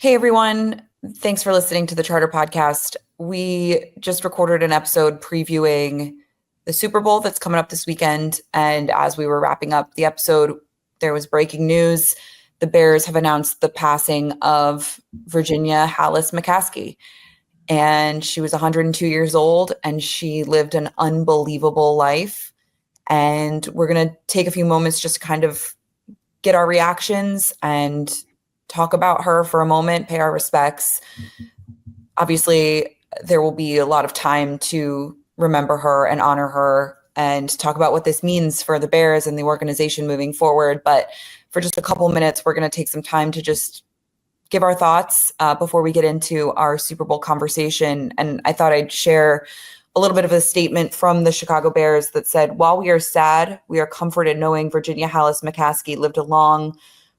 Hey, everyone. Thanks for listening to the Charter Podcast. We just recorded an episode previewing the Super Bowl that's coming up this weekend. And as we were wrapping up the episode, there was breaking news. The Bears have announced the passing of Virginia 𝗗𝗶 McCaskey. And she was 102 years old, and she lived an unbelievable life. And we're going to take a few moments just to kind of get our reactions and talk about her for a moment, pay our respects. Obviously, there will be a lot of time to remember her and honor her and talk about what this means for the Bears and the organization moving forward. But for just a couple minutes, we're going to take some time to just give our thoughts before we get into our Super Bowl conversation. And I thought I'd share a little bit of a statement from the Chicago Bears that said, "While we are sad, we are comforted knowing Virginia 𝗗𝗗 McCaskey lived a long,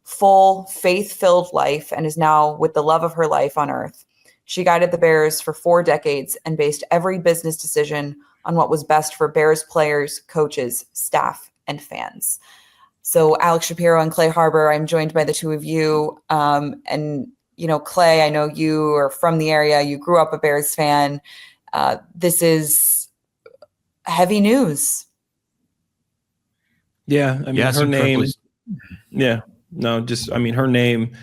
full, faith-filled life and is now with the love of her life on earth. She guided the Bears for 4 decades and based every business decision on what was best for Bears players, coaches, staff, and fans." So Alex Shapiro and Clay Harbor, I'm joined by the two of you. And, you know, Clay, I know you are from the area. You grew up a Bears fan. This is heavy news. Yeah. I mean, her name. Yeah. No, just, I mean, her name,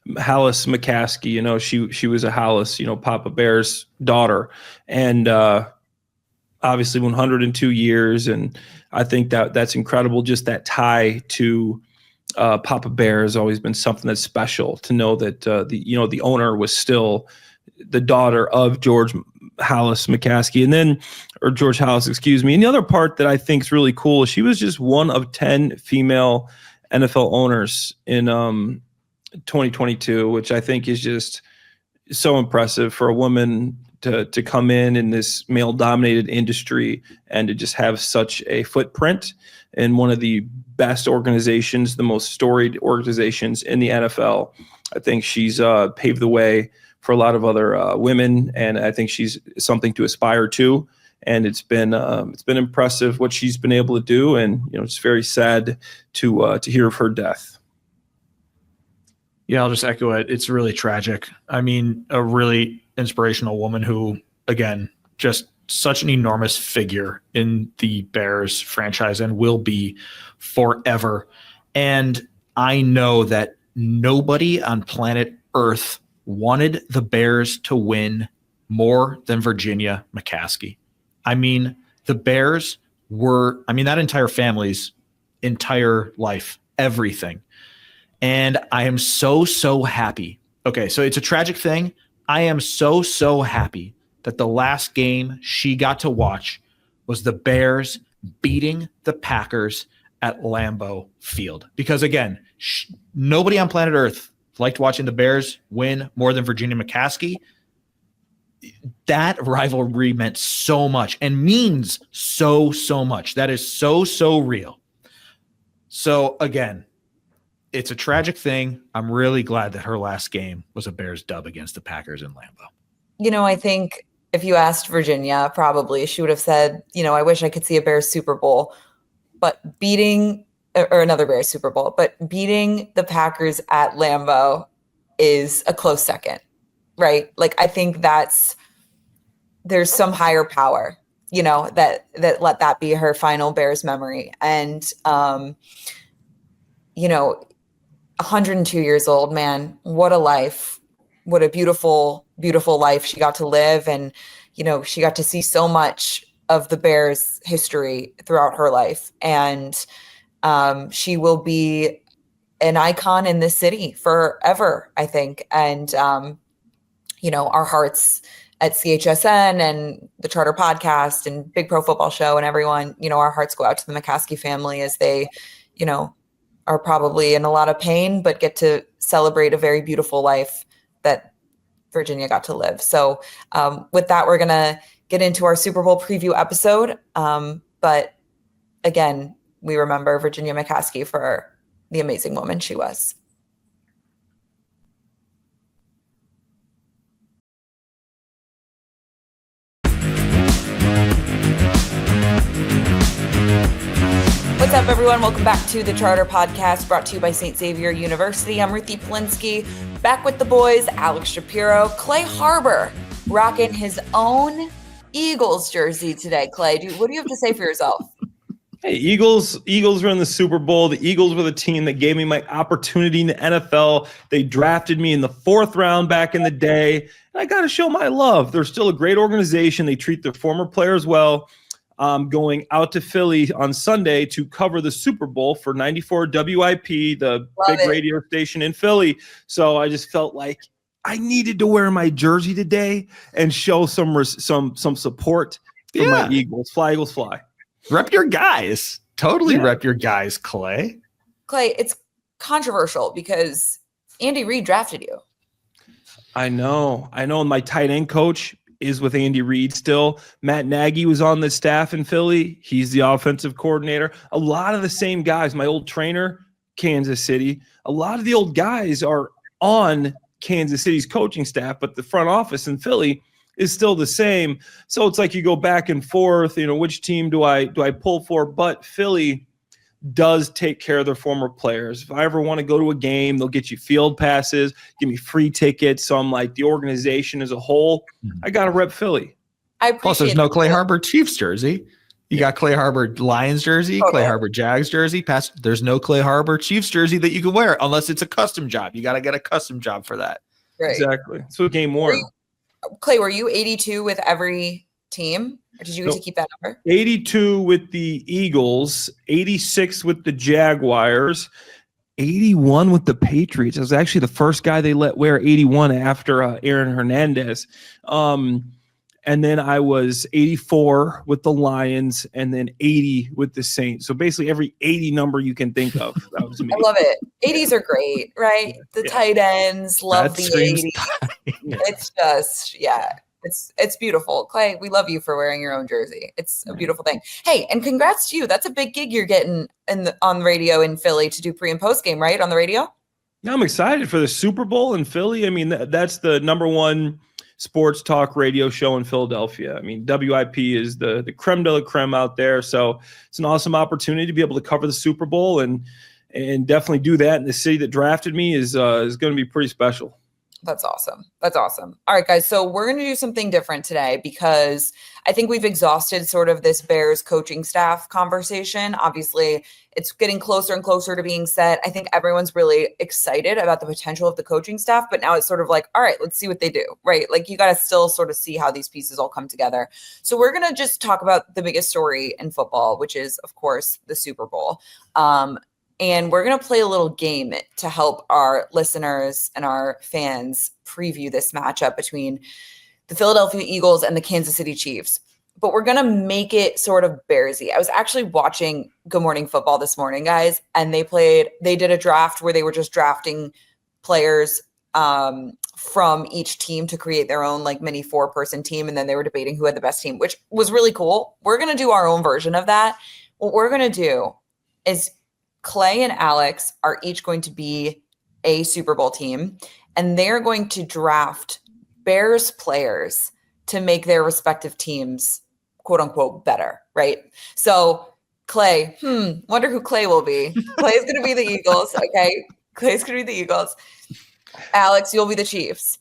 𝗗𝗗 McCaskey, you know, she was a 𝗗𝗗, you know, Papa Bear's daughter. And obviously 102 years. And I think that's incredible. Just that tie to Papa Bear has always been something that's special, to know that, the owner was still the daughter of George 𝗗𝗗 McCaskey, or George 𝗗𝗗, excuse me. And the other part that I think is really cool is she was just one of 10 female NFL owners in 2022, which I think is just so impressive for a woman to come in this male-dominated industry and to just have such a footprint in one of the best organizations, the most storied organizations in the NFL. I think she's paved the way for a lot of other women, and I think she's something to aspire to. And it's been impressive what she's been able to do, and it's very sad to hear of her death. Yeah, I'll just echo it. It's really tragic. I mean, a really inspirational woman who, again, just such an enormous figure in the Bears franchise and will be forever. And I know that nobody on planet Earth wanted the Bears to win more than Virginia McCaskey. I mean, the Bears were, that entire family's entire life, everything. And I am so happy. Okay, so it's a tragic thing. I am so happy that the last game she got to watch was the Bears beating the Packers at Lambeau Field. Because again, nobody on planet Earth liked watching the Bears win more than Virginia McCaskey. That rivalry meant so much and means so much. That is so real. So again, it's a tragic thing. I'm really glad that her last game was a Bears dub against the Packers in Lambeau. I think if you asked Virginia, probably she would have said, I wish I could see a Bears Super Bowl, but another Bears Super Bowl, but beating the Packers at Lambeau is a close second, right? Like, I think there's some higher power, that let that be her final Bears memory. And, 102 years old, man, what a life. What a beautiful life she got to live. And, she got to see so much of the Bears history throughout her life. And she will be an icon in this city forever, I think. And, our hearts at CHSN and the Charter Podcast and Big Pro Football Show and everyone, our hearts go out to the McCaskey family as they, are probably in a lot of pain, but get to celebrate a very beautiful life that Virginia got to live. So with that, we're going to get into our Super Bowl preview episode. But again, we remember Virginia McCaskey for the amazing woman she was. What's up, everyone? everyone. Welcome back to the Charter Podcast, brought to you by St. Xavier University. I'm Ruthie Polinsky, back with the boys, Alex Shapiro, Clay Harbor, rocking his own Eagles jersey today. Clay, what do you have to say for yourself? Hey, Eagles were in the Super Bowl. The Eagles were the team that gave me my opportunity in the NFL. They drafted me in the 4th round back in the day. And I got to show my love. They're still a great organization. They treat their former players well. Going out to Philly on Sunday to cover the Super Bowl for 94 WIP, the big radio station in Philly. So I just felt like I needed to wear my jersey today and show some support for my Eagles. Fly, Eagles, fly. Rep your guys. Totally rep your guys, Clay. Clay, it's controversial because Andy Reid drafted you. I know. And my tight end coach is with Andy Reid still. Matt Nagy was on the staff in Philly. He's the offensive coordinator. A lot of the same guys. My old trainer, Kansas City. A lot of the old guys are on Kansas City's coaching staff, but the front office in Philly is still the same. So it's like you go back and forth, which team do I pull for? But Philly does take care of their former players. If I ever want to go to a game, they'll get you field passes, give me free tickets. So I'm like, the organization as a whole, I got to rep Philly. Plus, there's no Clay Harbor Chiefs jersey. You got Clay Harbor Lions jersey, Clay Harbor Jags jersey. There's no Clay Harbor Chiefs jersey that you can wear unless it's a custom job. You got to get a custom job for that. Right. Exactly. So game wore. Clay, were you 82 with every team? Or did you get to keep that number? 82 with the Eagles, 86 with the Jaguars, 81 with the Patriots. I was actually the first guy they let wear 81 after Aaron Hernandez. And then I was 84 with the Lions and then 80 with the Saints. So basically every 80 number you can think of. That was me. I love it. 80s are great, right? The tight ends, love the 80s. It's just, it's beautiful. Clay, we love you for wearing your own jersey. It's a beautiful thing. Hey, and congrats to you. That's a big gig you're getting on the radio in Philly to do pre and post game, right? On the radio? Yeah, I'm excited for the Super Bowl in Philly. I mean, that's the number one sports talk radio show in Philadelphia. I mean, WIP is the creme de la creme out there. So it's an awesome opportunity to be able to cover the Super Bowl and definitely do that. And the city that drafted me is going to be pretty special. That's awesome. That's awesome. All right, guys. So we're going to do something different today because I think we've exhausted sort of this Bears coaching staff conversation. Obviously, it's getting closer and closer to being set. I think everyone's really excited about the potential of the coaching staff, but now it's sort of like, all right, let's see what they do, right? Like you got to still sort of see how these pieces all come together. So we're going to just talk about the biggest story in football, which is, of course, the Super Bowl. And we're going to play a little game to help our listeners and our fans preview this matchup between the Philadelphia Eagles and the Kansas City Chiefs. But we're going to make it sort of Bearsy. I was actually watching Good Morning Football this morning, guys, and they did a draft where they were just drafting players from each team to create their own like mini 4-person team. And then they were debating who had the best team, which was really cool. We're going to do our own version of that. What we're going to do is Clay and Alex are each going to be a Super Bowl team, and they're going to draft Bears players to make their respective teams, quote unquote, better, right? So Clay, wonder who Clay will be. Clay's going to be the Eagles, okay? Clay's going to be the Eagles. Alex, you'll be the Chiefs,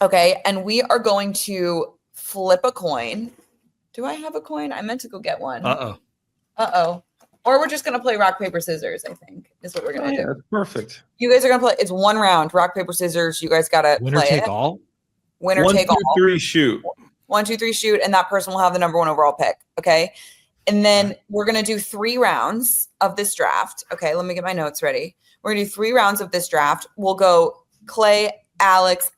okay? And we are going to flip a coin. Do I have a coin? I meant to go get one. Uh-oh. Or we're just going to play rock, paper, scissors, I think, is what we're going to do. Perfect. You guys are going to play. It's one round, rock, paper, scissors. You guys got to play take all? Winner take all. 1, 2, 3, shoot. 1, 2, 3, shoot, and that person will have the number 1 overall pick, okay? And then we're going to do 3 rounds of this draft. Okay, let me get my notes ready. We're going to do 3 rounds of this draft. We'll go Clay, Alex,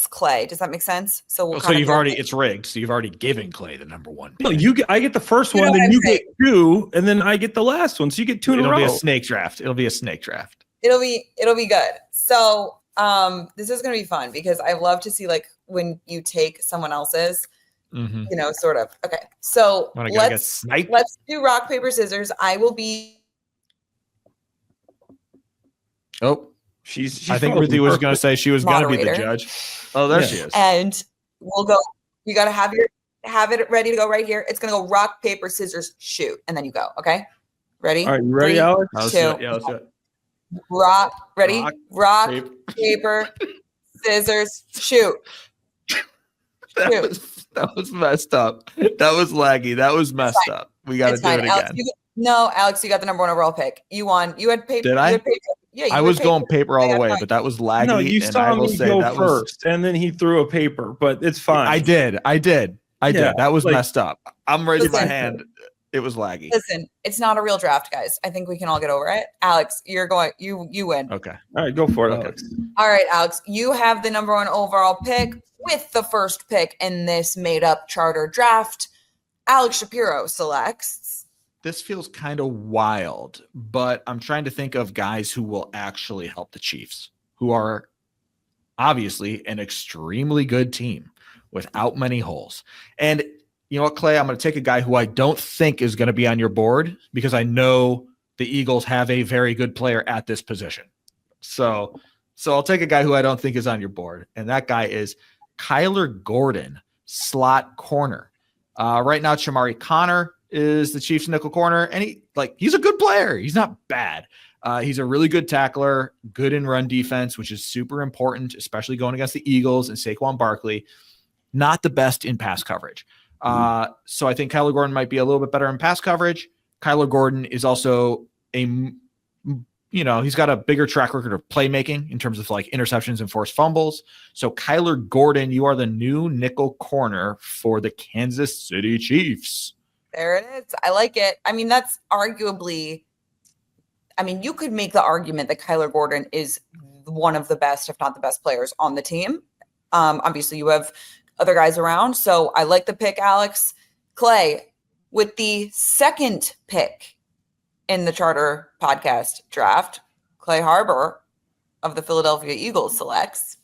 Clay. Does that make sense? So it's rigged. So you've already given Clay the number 1 pick. No, I get the first one, then you get 2, and then I get the last one. So you get 2 in a row. It'll be a snake draft. It'll be good. So this is going to be fun because I love to see like when you take someone else's, sort of. Okay. So let's do rock, paper, scissors. I will be. Oh. She's I think Ruthie was going to say she was going to be the judge. Oh, there she is. And we'll go. You got to have it ready to go right here. It's going to go rock, paper, scissors, shoot, and then you go. Okay. Ready? All right, you ready, 3, Alex? Let's 2, do it. Yeah, let's do it. Ready? Rock, paper, scissors, shoot. That was messed up. That was laggy. That was messed up. We got to do it again. Alex, you got the number 1 overall pick. You won. You had paper. Did I? You had paper. Yeah, I was going paper all the way, but that was laggy. No, you and saw I will me say go that first, and then he threw a paper, but it's fine. I did. Yeah, That was like- messed up. I'm raising my Listen. hand. It was laggy. Listen, it's not a real draft, guys. I think we can all get over it. Alex, you're going. You win. Okay. All right, go for it, Okay. Alex. All right, Alex, you have the number 1 overall pick with the first pick in this made-up charter draft. Alex Shapiro selects. This feels kind of wild, but I'm trying to think of guys who will actually help the Chiefs, who are obviously an extremely good team without many holes. And you know what, Clay? I'm going to take a guy who I don't think is going to be on your board because I know the Eagles have a very good player at this position. So I'll take a guy who I don't think is on your board, and that guy is Kyler Gordon, slot corner. Right now, Shamari Connor is the Chiefs' nickel corner, and he's a good player. He's not bad. He's a really good tackler, good in run defense, which is super important, especially going against the Eagles and Saquon Barkley. Not the best in pass coverage. So I think Kyler Gordon might be a little bit better in pass coverage. Kyler Gordon is also he's got a bigger track record of playmaking in terms of like interceptions and forced fumbles. So Kyler Gordon, you are the new nickel corner for the Kansas City Chiefs. There it is. I like it. I mean, that's arguably, you could make the argument that Kyler Gordon is one of the best, if not the best players on the team. Obviously you have other guys around. So I like the pick, Alex. Clay, with the second pick in the Charter podcast draft, Clay Harbor of the Philadelphia Eagles selects.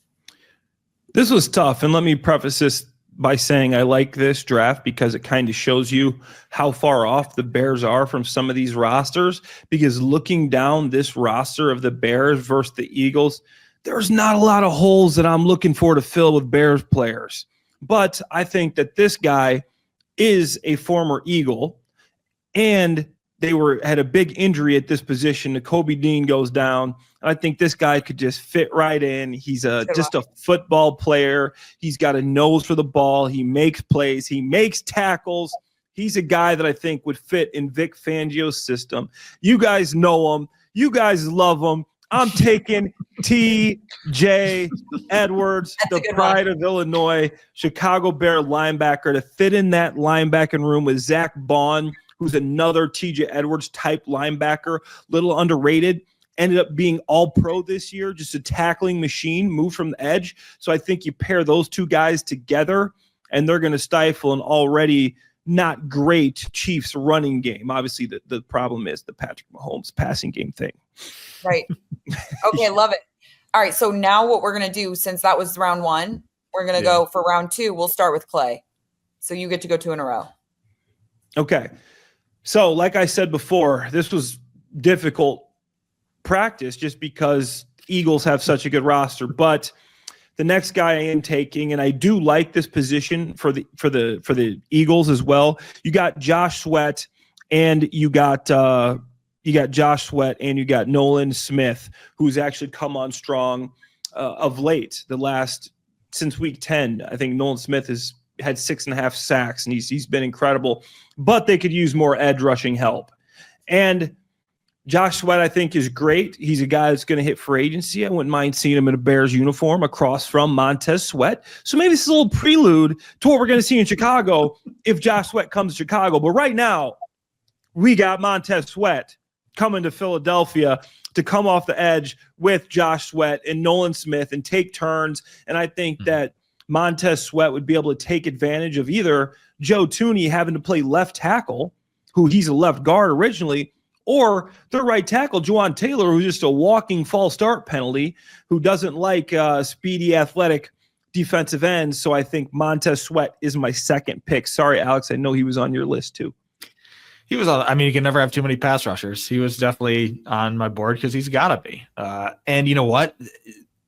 This was tough. And let me preface this by saying I like this draft because it kind of shows you how far off the Bears are from some of these rosters. Because looking down this roster of the Bears versus the Eagles, there's not a lot of holes that I'm looking for to fill with Bears players. But I think that this guy is a former Eagle, and they had a big injury at this position. Kobe Dean goes down. I think this guy could just fit right in. He's just a football player. He's got a nose for the ball. He makes plays. He makes tackles. He's a guy that I think would fit in Vic Fangio's system. You guys know him. You guys love him. I'm taking T.J. Edwards, the pride of Illinois, Chicago Bear linebacker, to fit in that linebacking room with Zach Bond, who's another T.J. Edwards type linebacker, little underrated, ended up being all-pro this year, just a tackling machine, moved from the edge. So I think you pair those two guys together, and they're going to stifle an already not great Chiefs running game. Obviously, the problem is the Patrick Mahomes passing game thing. Right. Okay, love it. All right, so now what we're going to do, since that was round 1, we're going to go for round 2. We'll start with Clay. So you get to go 2 in a row. Okay. So like I said before, this was difficult practice just because Eagles have such a good roster. But the next guy I am taking, and I do like this position for the Eagles as well. You got Josh Sweat, and you got Josh Sweat, and you got Nolan Smith, who's actually come on strong of late. Since week 10, I think Nolan Smith has had 6.5 sacks, and he's been incredible. But they could use more edge rushing help. And Josh Sweat, I think, is great. He's a guy that's going to hit free agency. I wouldn't mind seeing him in a Bears uniform across from Montez Sweat. So maybe this is a little prelude to what we're going to see in Chicago if Josh Sweat comes to Chicago. But right now, we got Montez Sweat coming to Philadelphia to come off the edge with Josh Sweat and Nolan Smith and take turns. And I think that Montez Sweat would be able to take advantage of either Joe Thuney having to play left tackle, who he's a left guard originally, or the right tackle, Juwan Taylor, who's just a walking false start penalty, who doesn't like speedy, athletic defensive ends. So I think Montez Sweat is my second pick. Sorry, Alex, I know he was on your list too. He was on. I mean, you can never have too many pass rushers. He was definitely on my board because he's got to be. And you know what?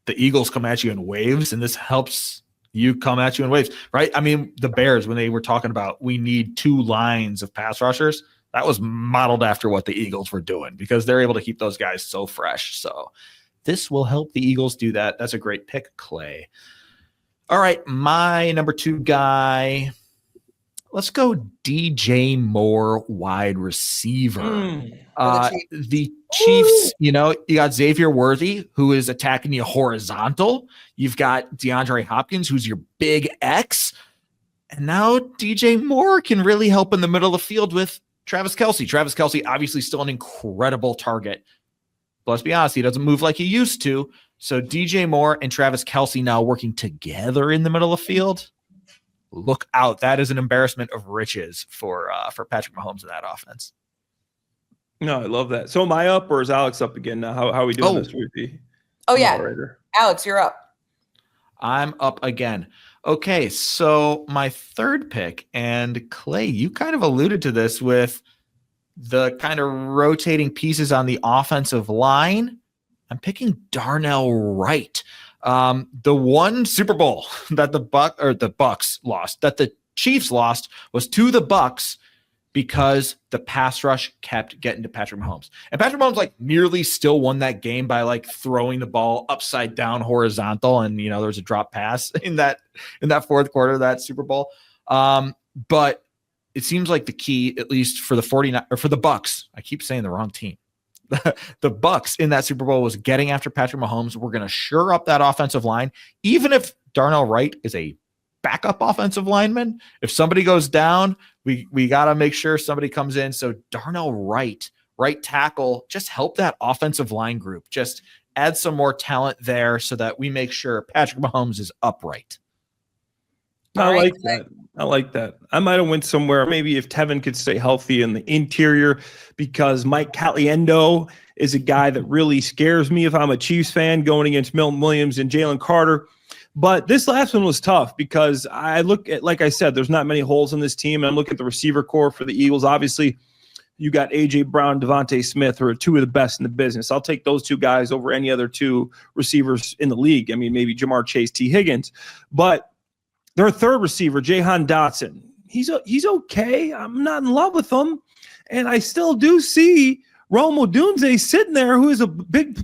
The Eagles come at you in waves, and this helps you come at you in waves, right? I mean, the Bears, when they were talking about we need 2 lines of pass rushers, that was modeled after what the Eagles were doing because they're able to keep those guys so fresh. So this will help the Eagles do that. That's a great pick, Clay. All right, my number 2 guy. Let's go DJ Moore, wide receiver. The Chiefs, you got Xavier Worthy, who is attacking you horizontal. You've got DeAndre Hopkins, who's your big X. And now DJ Moore can really help in the middle of the field with Travis Kelce. Travis Kelce, obviously still an incredible target. But let's be honest, he doesn't move like he used to. So DJ Moore and Travis Kelce now working together in the middle of the field. Look out. That is an embarrassment of riches for Patrick Mahomes in that offense. No, I love that. So am I up or is Alex up again now? How are we doing this, Ruthie? Oh, yeah. Alex, you're up. I'm up again. Okay, so my third pick, and Clay, you kind of alluded to this with the kind of rotating pieces on the offensive line. I'm picking Darnell Wright. The one Super Bowl that the Bucks lost, that the Chiefs lost, was to the Bucks because the pass rush kept getting to Patrick Mahomes. And Patrick Mahomes nearly still won that game by throwing the ball upside down horizontal. And, there was a drop pass in that fourth quarter of that Super Bowl. But it seems like the key, at least for the Bucks, I keep saying the wrong team. The Bucks in that Super Bowl was getting after Patrick Mahomes. We're going to shore up that offensive line. Even if Darnell Wright is a backup offensive lineman, if somebody goes down, we got to make sure somebody comes in. So Darnell Wright, right tackle, just help that offensive line group. Just add some more talent there so that we make sure Patrick Mahomes is upright. I like that. I might have went somewhere. Maybe if Tevin could stay healthy in the interior, because Mike Caliendo is a guy that really scares me if I'm a Chiefs fan going against Milton Williams and Jalen Carter. But this last one was tough because I look at, like I said, there's not many holes in this team. And I'm looking at the receiver core for the Eagles. Obviously, you got A.J. Brown, Devontae Smith, who are two of the best in the business. I'll take those two guys over any other two receivers in the league. I mean, maybe Jamar Chase, T. Higgins. But their third receiver, Jahan Dotson, he's okay. I'm not in love with him. And I still do see Rome Odunze sitting there, who is a big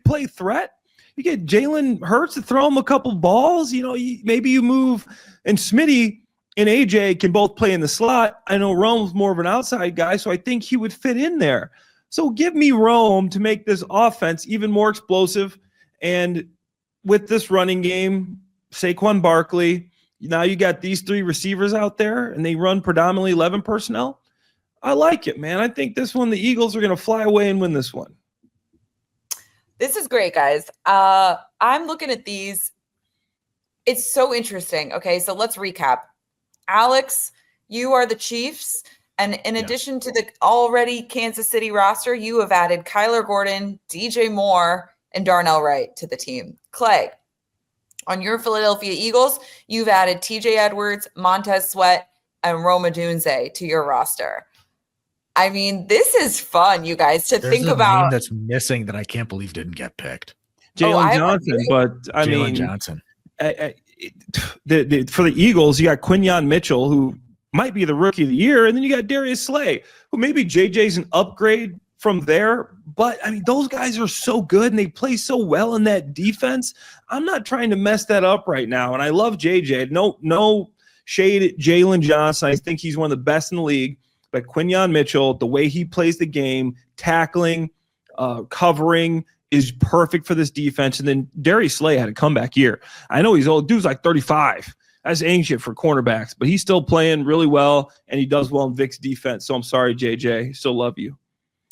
play threat. You get Jalen Hurts to throw him a couple balls. Maybe you move, and Smitty and AJ can both play in the slot. I know Rome's more of an outside guy, so I think he would fit in there. So give me Rome to make this offense even more explosive. And with this running game, Saquon Barkley, now you got these three receivers out there, and they run predominantly 11 personnel. I like it, man. I think this one, the Eagles are going to fly away and win this one. This is great, guys. I'm looking at these. It's so interesting. Okay, so let's recap. Alex, you are the Chiefs. And in addition to the already Kansas City roster, you have added Kyler Gordon, DJ Moore, and Darnell Wright to the team. Clay, on your Philadelphia Eagles, you've added TJ Edwards, Montez Sweat, and Rome Odunze to your roster. I mean, this is fun, you guys, to think about. Name that's missing that I can't believe didn't get picked. Jalen Johnson, but I mean, Johnson. For the Eagles, you got Quinyon Mitchell, who might be the rookie of the year, and then you got Darius Slay, who maybe JJ's an upgrade from there. But I mean, those guys are so good and they play so well in that defense. I'm not trying to mess that up right now. And I love JJ. No shade at Jalen Johnson. I think he's one of the best in the league. But Quinyon Mitchell, the way he plays the game, tackling, covering, is perfect for this defense. And then Darius Slay had a comeback year. I know he's old. Dude's like 35. That's ancient for cornerbacks. But he's still playing really well, and he does well in Vic's defense. So I'm sorry, JJ. Still love you.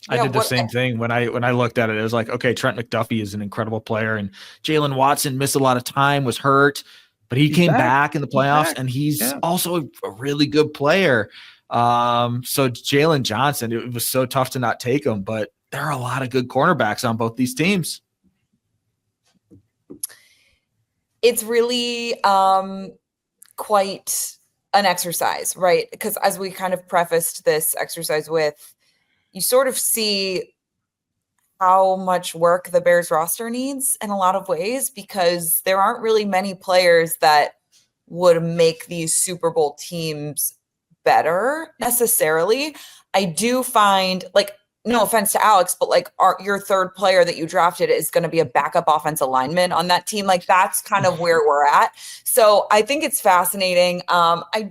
I did the same thing when I looked at it. It was like, okay, Trent McDuffie is an incredible player, and Jalen Watson missed a lot of time, was hurt, but he came back in the playoffs, and he's also a really good player. So Jalen Johnson, it was so tough to not take him, but there are a lot of good cornerbacks on both these teams. It's really quite an exercise, right? Because as we kind of prefaced this exercise with, you sort of see how much work the Bears roster needs in a lot of ways, because there aren't really many players that would make these Super Bowl teams better necessarily. I do find, like, no offense to Alex, but like your third player that you drafted is going to be a backup offensive lineman on that team. Like that's kind of where we're at. So I think it's fascinating. What I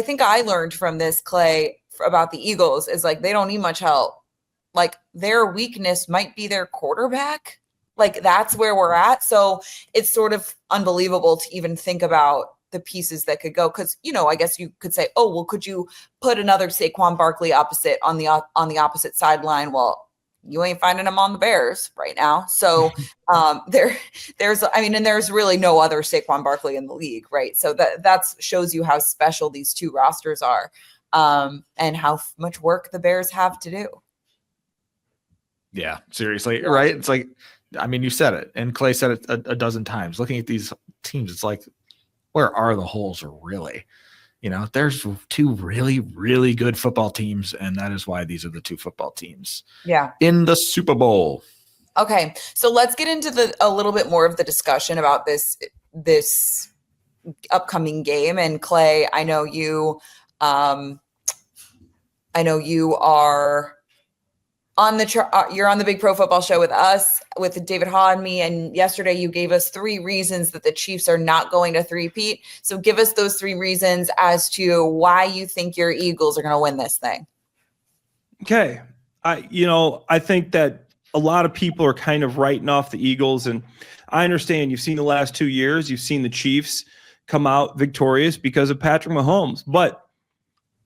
think I learned from this, Clay, about the Eagles is like, they don't need much help. Like their weakness might be their quarterback. Like that's where we're at. So it's sort of unbelievable to even think about the pieces that could go. Cause I guess you could say, oh, well, could you put another Saquon Barkley opposite on the opposite sideline? Well, you ain't finding him on the Bears right now. So there's really no other Saquon Barkley in the league. Right. So that shows you how special these two rosters are and how much work the Bears have to do. Yeah, seriously. Right. It's like, I mean, you said it and Clay said it a dozen times. Looking at these teams, it's like, where are the holes really? There's two really, really good football teams, and that is why these are the two football teams. Yeah. In the Super Bowl. Okay, so let's get into a little bit more of the discussion about this upcoming game. And Clay, I know you are you're on the Big Pro Football Show with us, with David Haw and me, and yesterday you gave us 3 reasons that the Chiefs are not going to three-peat. So give us those 3 reasons as to why you think your Eagles are going to win this thing. Okay. I think that a lot of people are kind of writing off the Eagles, and I understand you've seen the last 2 years, you've seen the Chiefs come out victorious because of Patrick Mahomes. But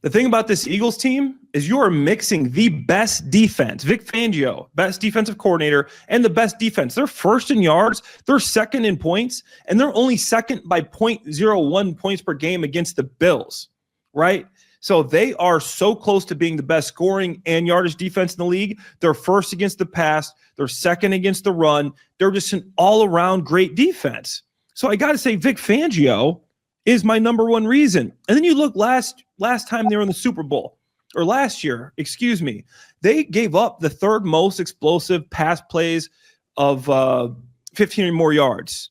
the thing about this Eagles team is you are mixing the best defense, Vic Fangio, best defensive coordinator, and the best defense. They're first in yards, they're second in points, and they're only second by 0.01 points per game against the Bills, right? So they are so close to being the best scoring and yardage defense in the league. They're first against the pass. They're second against the run. They're just an all-around great defense. So I got to say Vic Fangio is my number one reason. And then you look last time they were in the Super Bowl, or last year, excuse me, they gave up the third most explosive pass plays of 15 or more yards.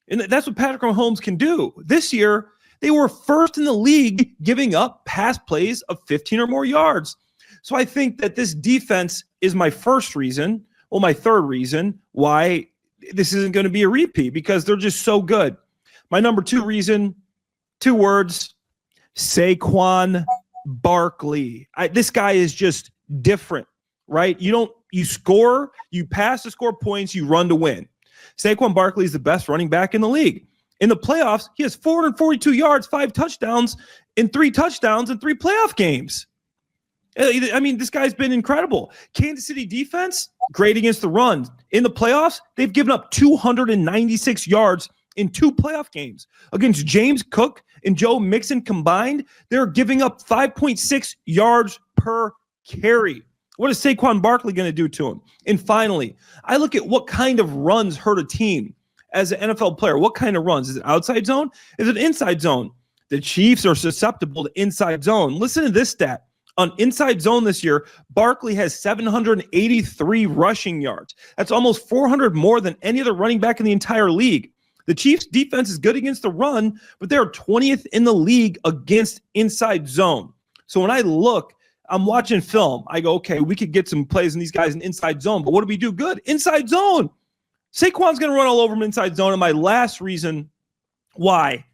And that's what Patrick Mahomes can do. This year, they were first in the league giving up pass plays of 15 or more yards. So I think that this defense is my first reason, well, my third reason why this isn't going to be a repeat, because they're just so good. My number 2 reason, 2 words, Saquon Barkley. This guy is just different, right? You score, you pass to score points, you run to win. Saquon Barkley is the best running back in the league. In the playoffs, he has 442 yards, 5 touchdowns, and 3 touchdowns in 3 playoff games. I mean, this guy's been incredible. Kansas City defense, great against the run. In the playoffs, they've given up 296 yards in 2 playoff games. Against James Cook and Joe Mixon combined, they're giving up 5.6 yards per carry. What is Saquon Barkley going to do to him? And finally, I look at what kind of runs hurt a team as an NFL player. What kind of runs? Is it outside zone? Is it inside zone? The Chiefs are susceptible to inside zone. Listen to this stat. On inside zone this year, Barkley has 783 rushing yards. That's almost 400 more than any other running back in the entire league. The Chiefs' defense is good against the run, but they're 20th in the league against inside zone. So when I look, I'm watching film. I go, okay, we could get some plays in these guys in inside zone, but what do we do good? Inside zone. Saquon's going to run all over them inside zone. And my last reason why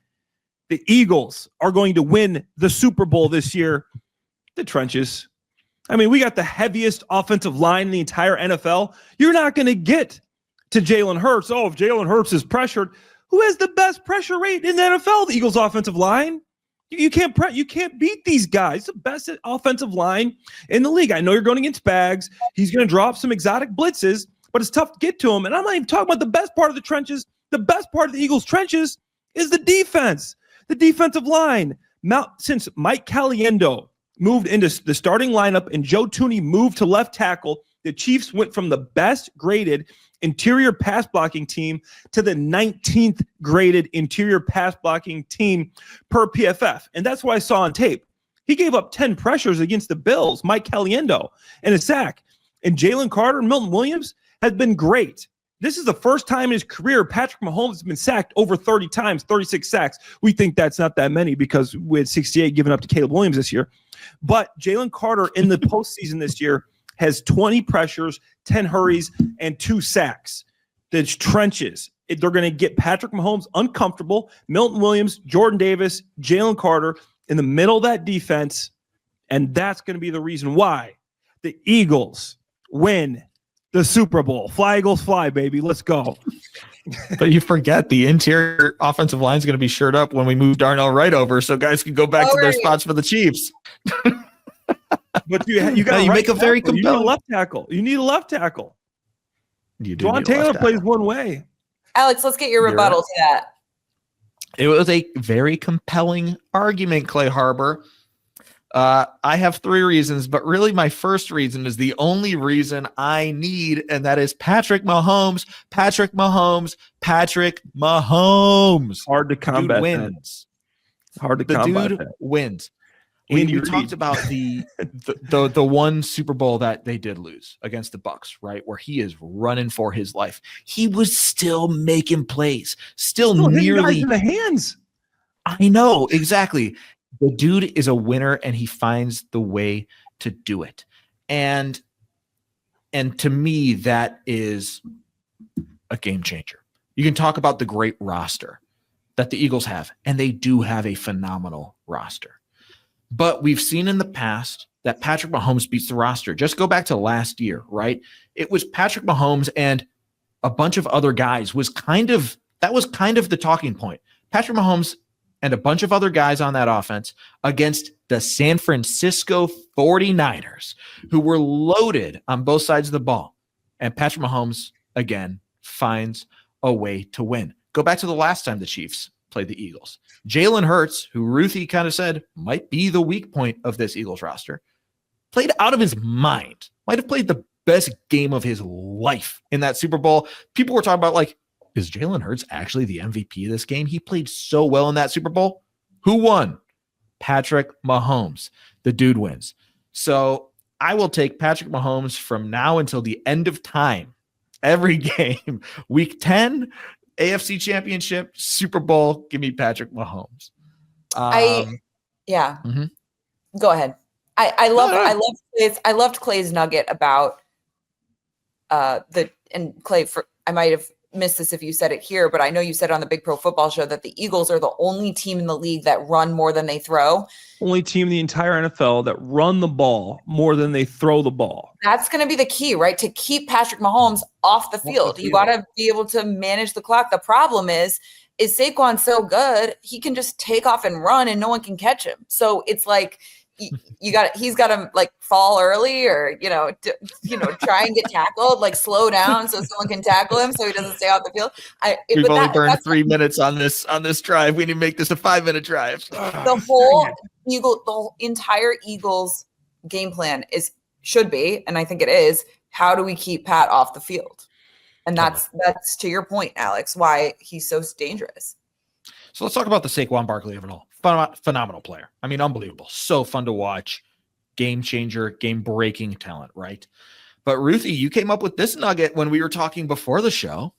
the Eagles are going to win the Super Bowl this year, the trenches. I mean, we got the heaviest offensive line in the entire NFL. You're not going to get to Jalen Hurts. Oh, if Jalen Hurts is pressured, who has the best pressure rate in the NFL? The Eagles offensive line. You can't beat these guys. The best offensive line in the league. I know you're going against Bags. He's going to drop some exotic blitzes, but it's tough to get to him. And I'm not even talking about the best part of the trenches. The best part of the Eagles' trenches is the defense, the defensive line. Since Mike Caliendo moved into the starting lineup and Joe Thuney moved to left tackle, the Chiefs went from the best graded interior pass blocking team to the 19th graded interior pass blocking team per PFF. And that's what I saw on tape. He gave up 10 pressures against the Bills, Mike Caliendo, and a sack. And Jalen Carter and Milton Williams has been great. This is the first time in his career Patrick Mahomes has been sacked over 30 times, 36 sacks. We think that's not that many because we had 68 given up to Caleb Williams this year. But Jalen Carter in the postseason this year has 20 pressures, 10 hurries, and 2 sacks. That's trenches. They're going to get Patrick Mahomes uncomfortable. Milton Williams, Jordan Davis, Jalen Carter in the middle of that defense. And that's going to be the reason why the Eagles win the Super Bowl. Fly, Eagles, fly, baby. Let's go. But you forget the interior offensive line is going to be shored up when we move Darnell Wright over, so guys can go back to their spots for the Chiefs. But you got you make a very compelling. You need a left tackle. You need a left tackle. You do. Juwan Taylor plays one way. Alex, let's get your rebuttal to that. It was a very compelling argument, Clay Harbor. I have 3 reasons, but really my first reason is the only reason I need, and that is Patrick Mahomes. Patrick Mahomes. Patrick Mahomes. Hard to combat. Dude wins. Hard to the combat. Dude that. wins. We talked about the one Super Bowl that they did lose against the Bucs, right? Where he is running for his life. He was still making plays, still nearly in the hands. I know, exactly. The dude is a winner and he finds the way to do it. And to me, that is a game changer. You can talk about the great roster that the Eagles have, and they do have a phenomenal roster. But we've seen in the past that Patrick Mahomes beats the roster. Just go back to last year, right? It was Patrick Mahomes and a bunch of other guys that was kind of the talking point. Patrick Mahomes and a bunch of other guys on that offense against the San Francisco 49ers, who were loaded on both sides of the ball. And Patrick Mahomes, again, finds a way to win. Go back to the last time the Chiefs played the Eagles. Jalen Hurts, who Ruthie kind of said might be the weak point of this Eagles roster, played out of his mind. Might have played the best game of his life in that Super Bowl. People were talking about, like, is Jalen Hurts actually the MVP of this game? He played so well in that Super Bowl. Who won? Patrick Mahomes. The dude wins. So I will take Patrick Mahomes from now until the end of time. Every game. Week 10, AFC Championship, Super Bowl. Give me Patrick Mahomes. Mm-hmm. Go ahead. I loved Clay's nugget about Clay, I might have missed this if you said it here, but I know you said on the Big Pro Football Show that the Eagles are the only team in the league that run more than they throw. Only team in the entire NFL that run the ball more than they throw the ball. That's going to be the key, right? To keep Patrick Mahomes off the field. You got to be able to manage the clock. The problem is Saquon so good, he can just take off and run and no one can catch him. So it's like, he's got to like fall early or, try and get tackled, like slow down so someone can tackle him so he doesn't stay off the field. We've only burned 3 minutes on this drive. We need to make this a 5-minute drive. The entire Eagles game plan should be, and I think it is, how do we keep Pat off the field? And that's to your point, Alex, why he's so dangerous. So let's talk about the Saquon Barkley-𝗏 phenomenal player. I mean, unbelievable. So fun to watch. Game changer, game breaking talent, right? But Ruthie, you came up with this nugget when we were talking before the show.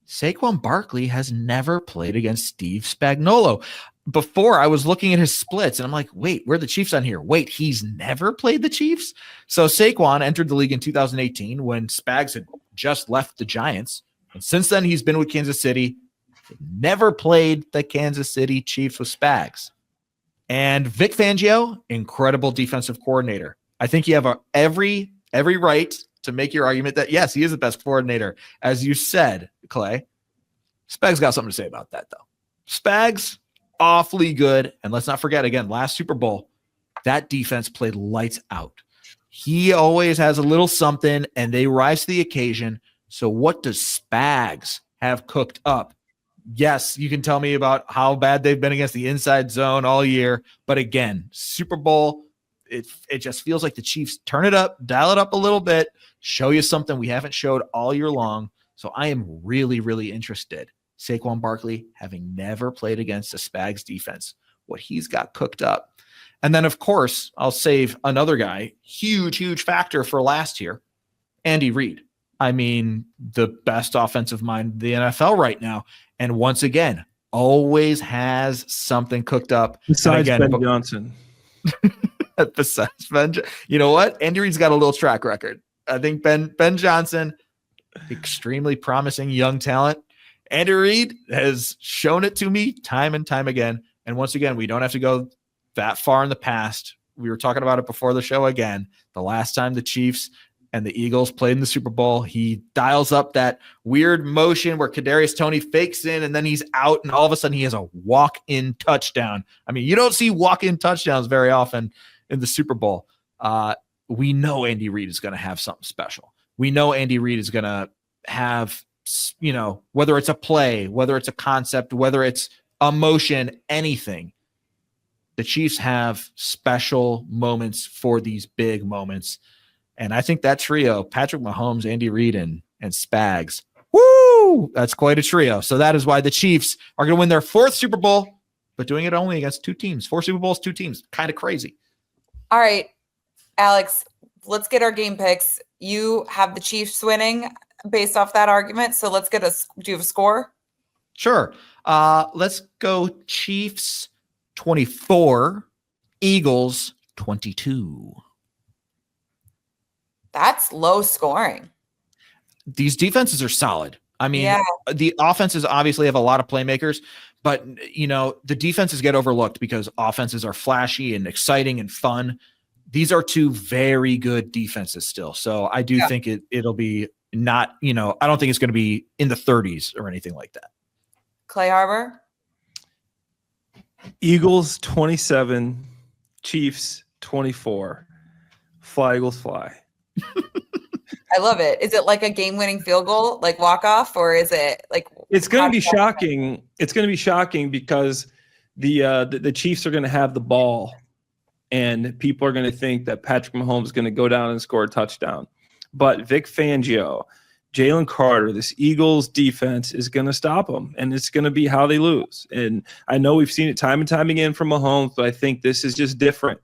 Saquon Barkley has never played against Steve Spagnuolo. Before, I was looking at his splits and I'm like, wait, where are the Chiefs on here? Wait, he's never played the Chiefs? So Saquon entered the league in 2018 when Spags had just left the Giants. And since then, he's been with Kansas City. Never played the Kansas City Chiefs with Spags. And Vic Fangio, incredible defensive coordinator. I think you have every right to make your argument that, yes, he is the best coordinator. As you said, Clay, Spags got something to say about that, though. Spags, awfully good. And let's not forget, again, last Super Bowl, that defense played lights out. He always has a little something, and they rise to the occasion. So what does Spags have cooked up? Yes, you can tell me about how bad they've been against the inside zone all year. But again, Super Bowl, it just feels like the Chiefs turn it up, dial it up a little bit, show you something we haven't showed all year long. So I am really, really interested. Saquon Barkley, having never played against a Spags defense, what he's got cooked up. And then, of course, I'll save another guy, huge factor for last year, Andy Reid. I mean, the best offensive mind in the NFL right now. And once again, always has something cooked up. Besides Ben Johnson. Besides Ben, you know what? Andy Reid's got a little track record. I think Ben Johnson, extremely promising young talent. Andy Reid has shown it to me time and time again. And once again, we don't have to go that far in the past. We were talking about it before the show again. The last time the Chiefs and the Eagles played in the Super Bowl, he dials up that weird motion where Kadarius Toney fakes in and then he's out, and all of a sudden he has a walk-in touchdown. I mean, you don't see walk-in touchdowns very often in the Super Bowl. We know Andy Reid is going to have something special. We know Andy Reid is going to have, you know, whether it's a play, whether it's a concept, whether it's a motion, anything. The Chiefs have special moments for these big moments. And I think that trio, Patrick Mahomes, Andy Reid, and Spags, woo, that's quite a trio. So that is why the Chiefs are going to win their 4th Super Bowl, but doing it only against 2 teams. 4 Super Bowls, 2 teams. Kind of crazy. All right, Alex, let's get our game picks. You have the Chiefs winning based off that argument. So let's get do you have a score? Sure. Let's go Chiefs 24, Eagles 22. That's low scoring. These defenses are solid. I mean, The offenses obviously have a lot of playmakers, but, you know, the defenses get overlooked because offenses are flashy and exciting and fun. These are 2 very good defenses still. So I do think it'll be not, you know, I don't think it's going to be in the 30s or anything like that. Clay Harbor? Eagles 27, Chiefs 24. Fly, Eagles, fly. I love it. Is it like a game-winning field goal, like walk-off, or is it like? It's going to be shocking. It's going to be shocking because the Chiefs are going to have the ball, and people are going to think that Patrick Mahomes is going to go down and score a touchdown. But Vic Fangio, Jalen Carter, this Eagles defense is going to stop them, and it's going to be how they lose. And I know we've seen it time and time again from Mahomes, but I think this is just different.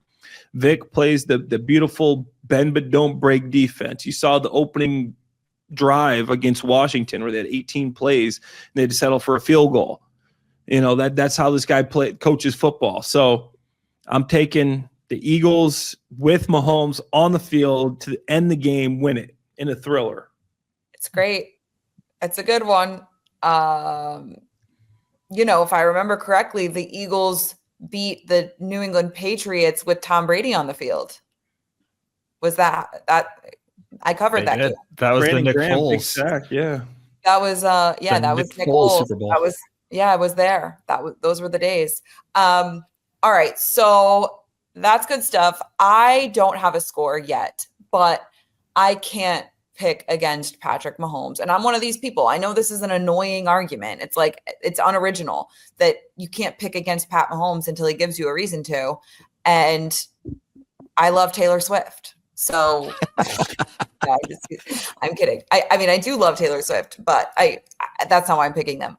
Vic plays the beautiful bend but don't break defense. You saw the opening drive against Washington where they had 18 plays and they had to settle for a field goal. You know, that's how this guy coaches football. So I'm taking the Eagles with Mahomes on the field to end the game, win it in a thriller. It's great. It's a good one. You know, if I remember correctly, the Eagles beat the New England Patriots with Tom Brady on the field. Was that I covered that game. That was Brandon the Nick Graham, Foles. big sack, yeah. That was that was Nick Foles Foles. Super Bowl. That was I was there. Those were the days. All right, so that's good stuff. I don't have a score yet, but I can't pick against Patrick Mahomes. And I'm one of these people. I know this is an annoying argument. It's like, it's unoriginal that you can't pick against Pat Mahomes until he gives you a reason to. And I love Taylor Swift. So I'm kidding. I mean, I do love Taylor Swift, but that's not why I'm picking them.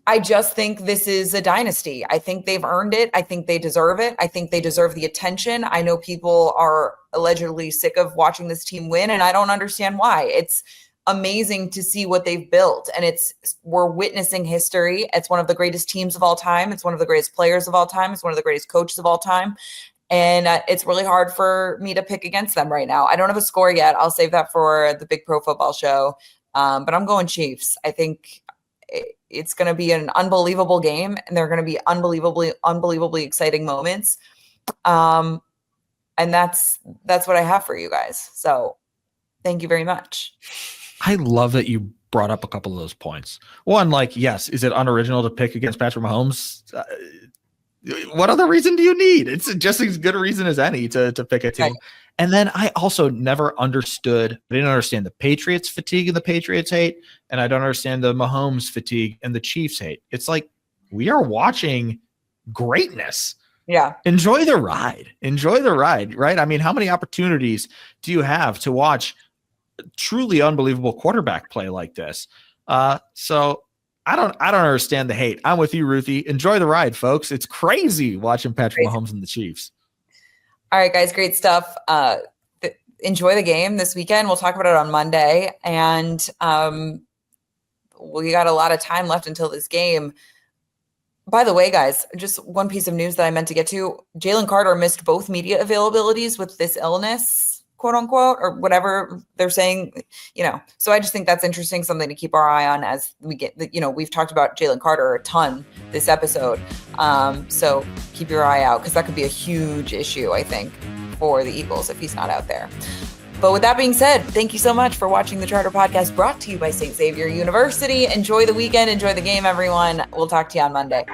I just think this is a dynasty. I think they've earned it. I think they deserve it. I think they deserve the attention. I know people are allegedly sick of watching this team win, and I don't understand why. It's amazing to see what they've built, and we're witnessing history. It's one of the greatest teams of all time. It's one of the greatest players of all time. It's one of the greatest coaches of all time. And it's really hard for me to pick against them right now. I don't have a score yet. I'll save that for the Big Pro Football Show. But I'm going Chiefs. I think it's going to be an unbelievable game, and there are going to be unbelievably exciting moments. And that's what I have for you guys. So thank you very much. I love that you brought up a couple of those points. One, like, yes, is it unoriginal to pick against Patrick Mahomes? What other reason do you need? It's just as good a reason as any to pick a team. Right. And then I also never I didn't understand the Patriots fatigue and the Patriots hate, and I don't understand the Mahomes fatigue and the Chiefs hate. It's like, we are watching greatness. Yeah. Enjoy the ride, right? I mean, how many opportunities do you have to watch truly unbelievable quarterback play like this? So I don't understand the hate. I'm with you, Ruthie. Enjoy the ride, folks. It's crazy watching Patrick Mahomes and the Chiefs. All right, guys, great stuff. enjoy the game this weekend. We'll talk about it on Monday. And we got a lot of time left until this game. By the way, guys, just one piece of news that I meant to get to. Jalen Carter missed both media availabilities with this illness, quote unquote, or whatever they're saying, So I just think that's interesting, something to keep our eye on as we get, we've talked about Jalen Carter a ton this episode. So keep your eye out because that could be a huge issue, I think, for the Eagles if he's not out there. But with that being said, thank you so much for watching the Charter Podcast brought to you by St. Xavier University. Enjoy the weekend. Enjoy the game, everyone. We'll talk to you on Monday.